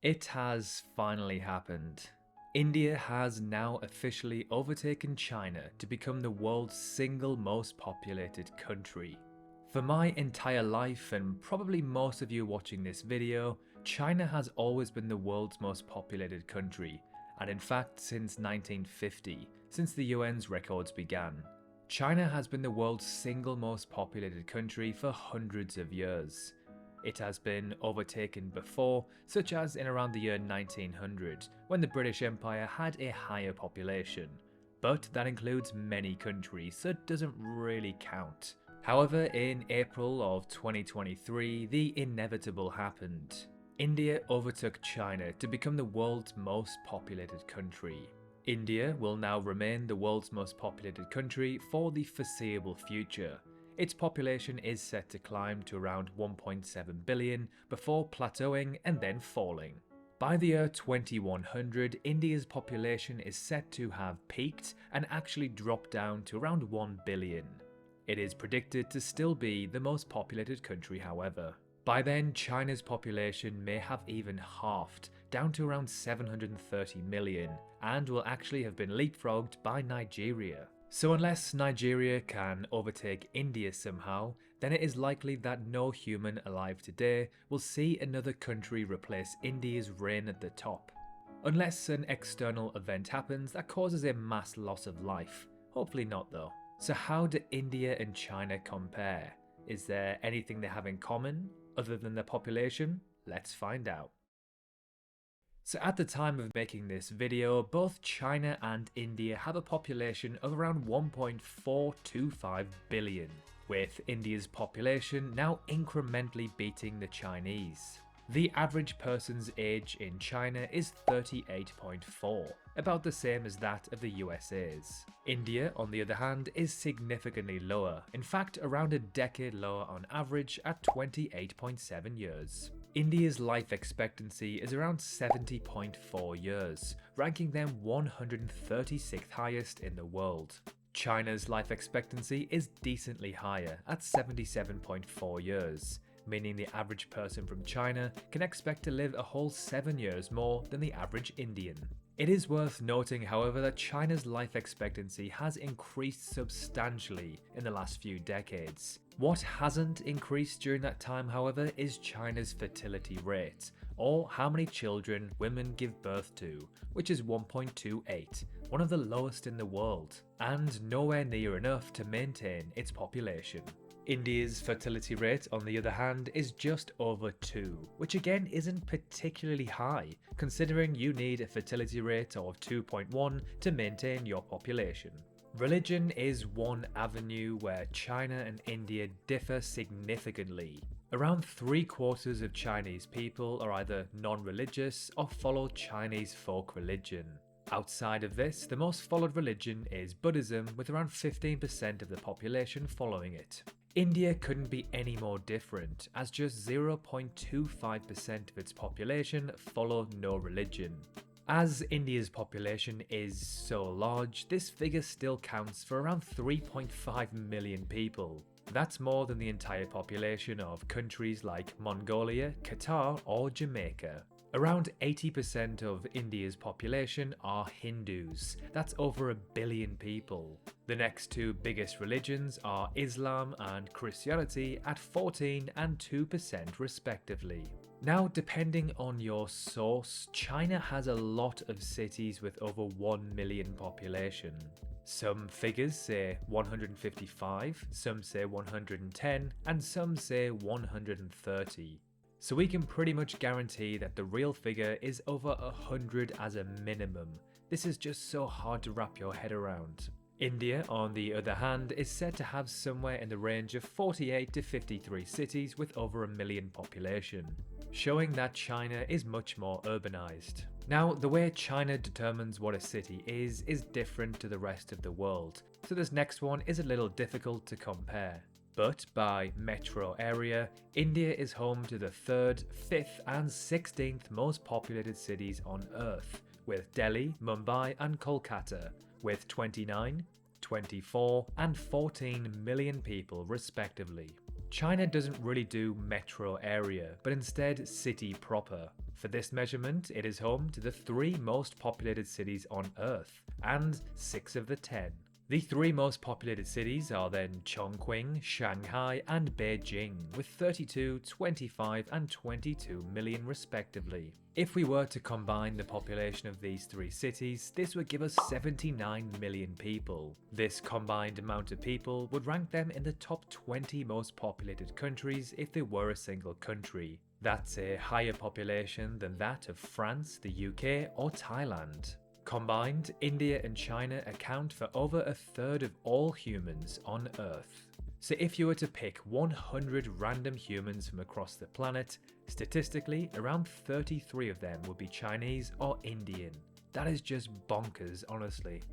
It has finally happened. India has now officially overtaken China to become the world's single most populated country. For my entire life, and probably most of you watching this video, China has always been the world's most populated country, and in fact since 1950, since the UN's records began. China has been the world's single most populated country for hundreds of years. It has been overtaken before, such as in around the year 1900, when the British Empire had a higher population. But that includes many countries, so it doesn't really count. However, in April of 2023, the inevitable happened. India overtook China to become the world's most populated country. India will now remain the world's most populated country for the foreseeable future. Its population is set to climb to around 1.7 billion before plateauing and then falling. By the year 2100, India's population is set to have peaked and actually dropped down to around 1 billion. It is predicted to still be the most populated country, however. By then, China's population may have even halved, down to around 730 million, and will actually have been leapfrogged by Nigeria. So unless Nigeria can overtake India somehow, then it is likely that no human alive today will see another country replace India's reign at the top. Unless an external event happens that causes a mass loss of life. Hopefully not though. So how do India and China compare? Is there anything they have in common, other than their population? Let's find out. So at the time of making this video, both China and India have a population of around 1.425 billion, with India's population now incrementally beating the Chinese. The average person's age in China is 38.4, about the same as that of the USA's. India, on the other hand, is significantly lower, in fact around a decade lower on average at 28.7 years. India's life expectancy is around 70.4 years, ranking them 136th highest in the world. China's life expectancy is decently higher at 77.4 years, meaning the average person from China can expect to live a whole 7 years more than the average Indian. It is worth noting, however, that China's life expectancy has increased substantially in the last few decades. What hasn't increased during that time, however, is China's fertility rate, or how many children women give birth to, which is 1.28, one of the lowest in the world, and nowhere near enough to maintain its population. India's fertility rate, on the other hand, is just over 2, which again isn't particularly high, considering you need a fertility rate of 2.1 to maintain your population. Religion is one avenue where China and India differ significantly. Around 3/4 of Chinese people are either non-religious or follow Chinese folk religion. Outside of this, the most followed religion is Buddhism, with around 15% of the population following it. India couldn't be any more different, as just 0.25% of its population follow no religion. As India's population is so large, this figure still counts for around 3.5 million people. That's more than the entire population of countries like Mongolia, Qatar, or Jamaica. Around 80% of India's population are Hindus, that's over 1 billion people. The next two biggest religions are Islam and Christianity at 14 and 2% respectively. Now, depending on your source, China has a lot of cities with over 1 million population. Some figures say 155, some say 110, and some say 130. So we can pretty much guarantee that the real figure is over 100 as a minimum. This is just so hard to wrap your head around. India, on the other hand, is said to have somewhere in the range of 48 to 53 cities with over 1 million population, showing that China is much more urbanized. Now, the way China determines what a city is different to the rest of the world, so this next one is a little difficult to compare. But by metro area, India is home to the 3rd, 5th and 16th most populated cities on Earth, with Delhi, Mumbai and Kolkata, with 29, 24 and 14 million people respectively. China doesn't really do metro area, but instead city proper. For this measurement, it is home to the 3 most populated cities on Earth, and 6 of the 10. The 3 most populated cities are then Chongqing, Shanghai, and Beijing, with 32, 25, and 22 million respectively. If we were to combine the population of these 3 cities, this would give us 79 million people. This combined amount of people would rank them in the top 20 most populated countries if they were a single country. That's a higher population than that of France, the UK, or Thailand. Combined, India and China account for over a third of all humans on Earth. So if you were to pick 100 random humans from across the planet, statistically around 33 of them would be Chinese or Indian. That is just bonkers, honestly.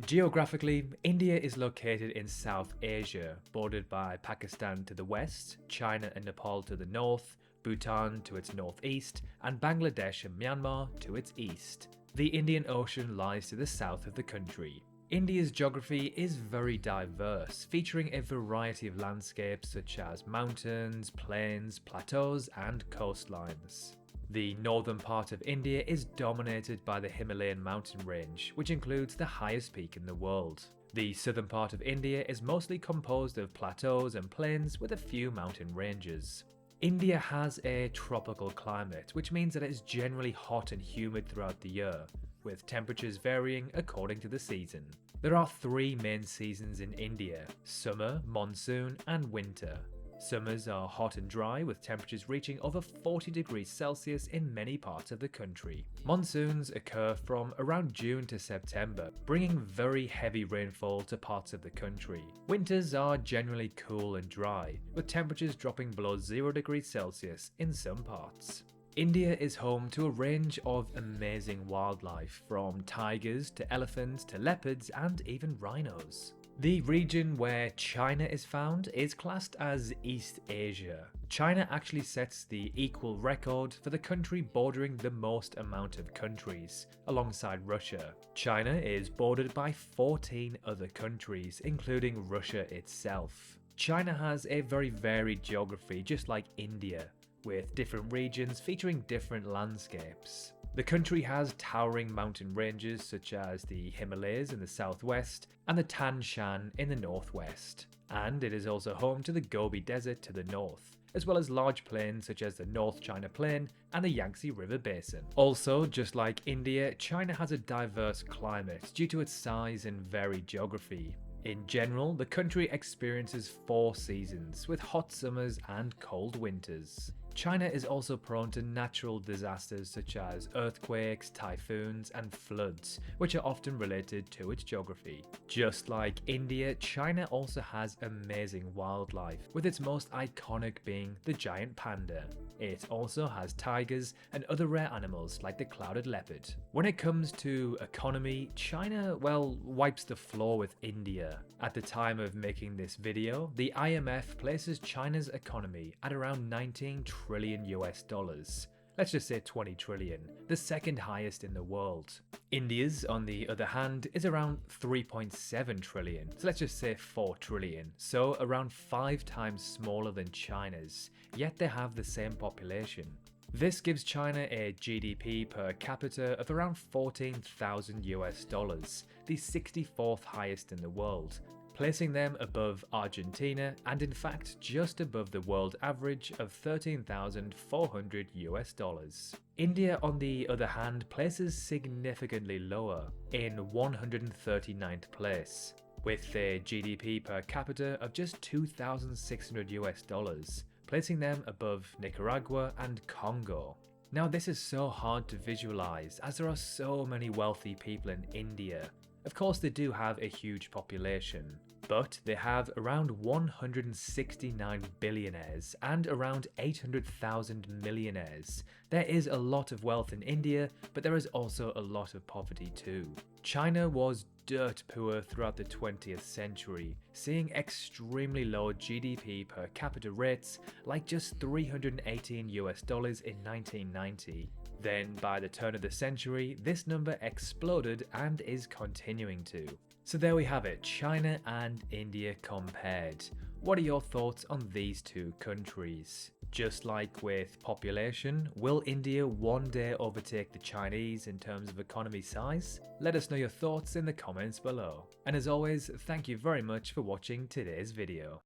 Geographically, India is located in South Asia, bordered by Pakistan to the west, China and Nepal to the north, Bhutan to its northeast, and Bangladesh and Myanmar to its east. The Indian Ocean lies to the south of the country. India's geography is very diverse, featuring a variety of landscapes such as mountains, plains, plateaus, and coastlines. The northern part of India is dominated by the Himalayan mountain range, which includes the highest peak in the world. The southern part of India is mostly composed of plateaus and plains with a few mountain ranges. India has a tropical climate, which means that it is generally hot and humid throughout the year, with temperatures varying according to the season. There are 3 main seasons in India: summer, monsoon, and winter. Summers are hot and dry, with temperatures reaching over 40 degrees Celsius in many parts of the country. Monsoons occur from around June to September, bringing very heavy rainfall to parts of the country. Winters are generally cool and dry, with temperatures dropping below 0 degrees Celsius in some parts. India is home to a range of amazing wildlife, from tigers to elephants to leopards and even rhinos. The region where China is found is classed as East Asia. China actually sets the equal record for the country bordering the most amount of countries, alongside Russia. China is bordered by 14 other countries, including Russia itself. China has a very varied geography, just like India, with different regions featuring different landscapes. The country has towering mountain ranges such as the Himalayas in the southwest and the Tan Shan in the northwest, and it is also home to the Gobi Desert to the north, as well as large plains such as the North China Plain and the Yangtze River Basin. Also, just like India, China has a diverse climate due to its size and varied geography. In general, the country experiences 4 seasons, with hot summers and cold winters. China is also prone to natural disasters such as earthquakes, typhoons, and floods, which are often related to its geography. Just like India, China also has amazing wildlife, with its most iconic being the giant panda. It also has tigers and other rare animals like the clouded leopard. When it comes to economy, China, wipes the floor with India. At the time of making this video, the IMF places China's economy at around 19 trillion US dollars. Let's just say 20 trillion, the second highest in the world. India's, on the other hand, is around 3.7 trillion, so let's just say 4 trillion, so around 5 times smaller than China's, yet they have the same population. This gives China a GDP per capita of around 14,000 US dollars, the 64th highest in the world, placing them above Argentina and in fact just above the world average of 13,400 US dollars. India, on the other hand, places significantly lower, in 139th place, with a GDP per capita of just 2,600 US dollars, placing them above Nicaragua and Congo. Now, this is so hard to visualize as there are so many wealthy people in India. Of course, they do have a huge population, but they have around 169 billionaires and around 800,000 millionaires. There is a lot of wealth in India, but there is also a lot of poverty too. China was dirt poor throughout the 20th century, seeing extremely low GDP per capita rates, like just 318 US dollars in 1990. Then, by the turn of the century, this number exploded and is continuing to. So there we have it, China and India compared. What are your thoughts on these two countries? Just like with population, will India one day overtake the Chinese in terms of economy size? Let us know your thoughts in the comments below. And as always, thank you very much for watching today's video.